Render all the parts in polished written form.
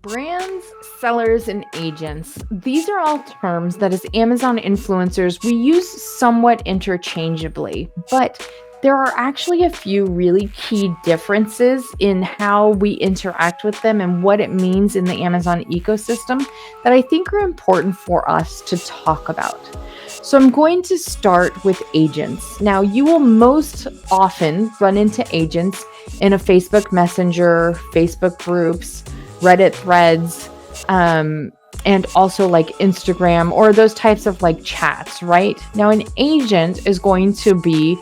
Brands, sellers, and agents. These are all terms that as Amazon influencers we use somewhat interchangeably, but there are actually a few really key differences in how we interact with them and what it means in the Amazon ecosystem that I think are important for us to talk about. So I'm going to start with agents. Now, you will most often run into agents in a Facebook Messenger, Facebook groups, Reddit threads, and also like Instagram or those types of like chats, right? Now, an agent is going to be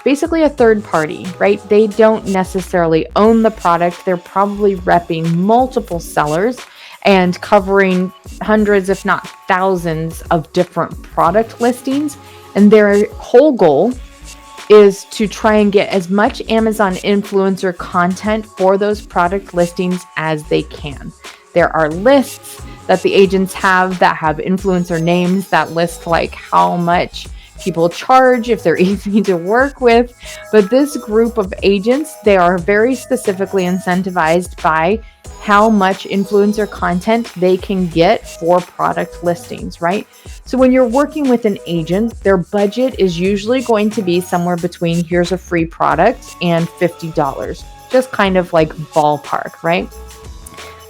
basically a third party, right? They don't necessarily own the product. They're probably repping multiple sellers and covering hundreds, if not thousands, of different product listings. And their whole goal is to try and get as much Amazon influencer content for those product listings as they can. There are lists that the agents have that have influencer names that list like how much people charge, if they're easy to work with. But this group of agents, they are very specifically incentivized by how much influencer content they can get for product listings, right? So when you're working with an agent, their budget is usually going to be somewhere between here's a free product and $50, just kind of like ballpark, right?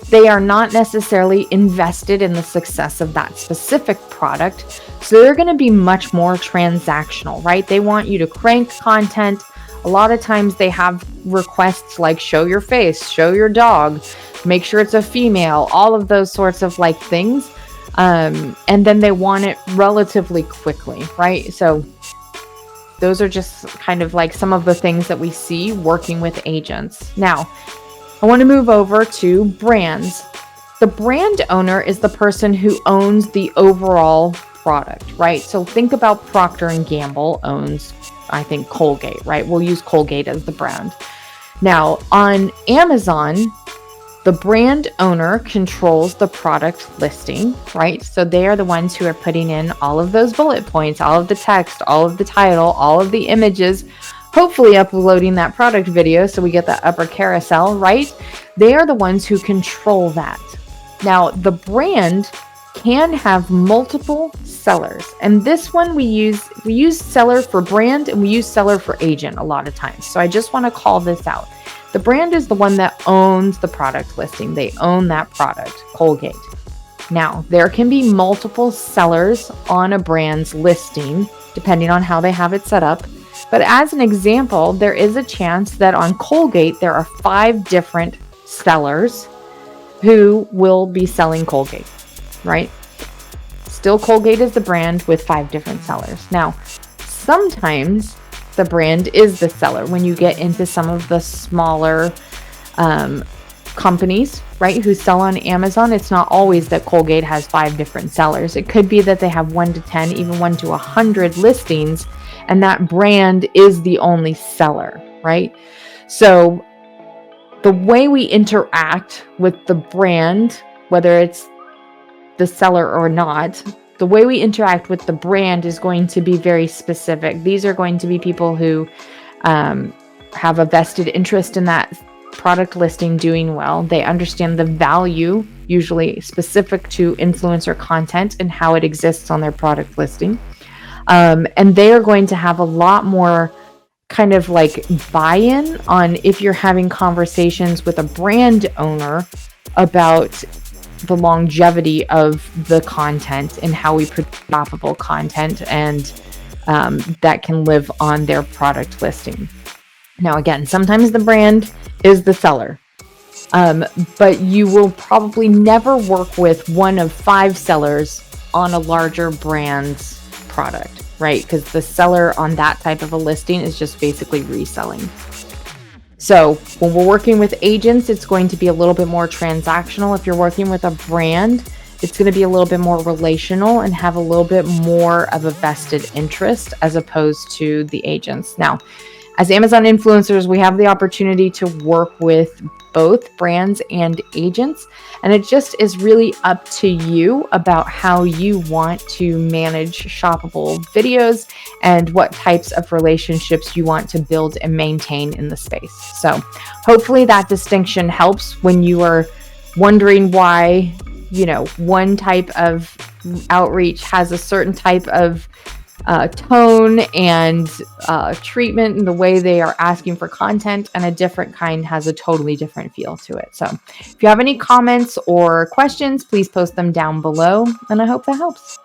They are not necessarily invested in the success of that specific product. So they're going to be much more transactional, right? They want you to crank content. A lot of times they have requests like show your face, show your dog, make sure it's a female, all of those sorts of like things. And then they want it relatively quickly, right? So those are just kind of like some of the things that we see working with agents. Now, I want to move over to brands. The brand owner is the person who owns the overall product, right? So think about Procter & Gamble owns, I think, Colgate, right? We'll use Colgate as the brand. Now, on Amazon, the brand owner controls the product listing, right? So they are the ones who are putting in all of those bullet points, all of the text, all of the title, all of the images, hopefully uploading that product video so we get that upper carousel, right? They are the ones who control that. Now, the brand can have multiple sellers. And this one we use seller for brand and we use seller for agent a lot of times. So I just want to call this out. The brand is the one that owns the product listing. They own that product, Colgate. Now, there can be multiple sellers on a brand's listing, depending on how they have it set up. But as an example, there is a chance that on Colgate, there are 5 different sellers who will be selling Colgate, right? Still, Colgate is the brand with 5 different sellers. Now, sometimes the brand is the seller when you get into some of the smaller companies, right, who sell on Amazon. It's not always that Colgate has 5 different sellers. It could be that they have 1 to 10, even 1 to 100 listings, and that brand is the only seller, right? So the way we interact with the brand, whether it's the seller or not, the way we interact with the brand is going to be very specific. These are going to be people who have a vested interest in that product listing doing well. They understand the value, usually specific to influencer content and how it exists on their product listing. And they are going to have a lot more kind of like buy-in on if you're having conversations with a brand owner about the longevity of the content and how we produce shoppable content and that can live on their product listing. Now, again, sometimes the brand is the seller, but you will probably never work with one of 5 sellers on a larger brand's product, right? Because the seller on that type of a listing is just basically reselling. So when we're working with agents, it's going to be a little bit more transactional. If you're working with a brand, it's going to be a little bit more relational and have a little bit more of a vested interest as opposed to the agents. Now, as Amazon influencers, we have the opportunity to work with both brands and agents, and it just is really up to you about how you want to manage shoppable videos and what types of relationships you want to build and maintain in the space. So hopefully that distinction helps when you are wondering why, one type of outreach has a certain type of tone and treatment in the way they are asking for content, and a different kind has a totally different feel to it. So if you have any comments or questions, please post them down below, and I hope that helps.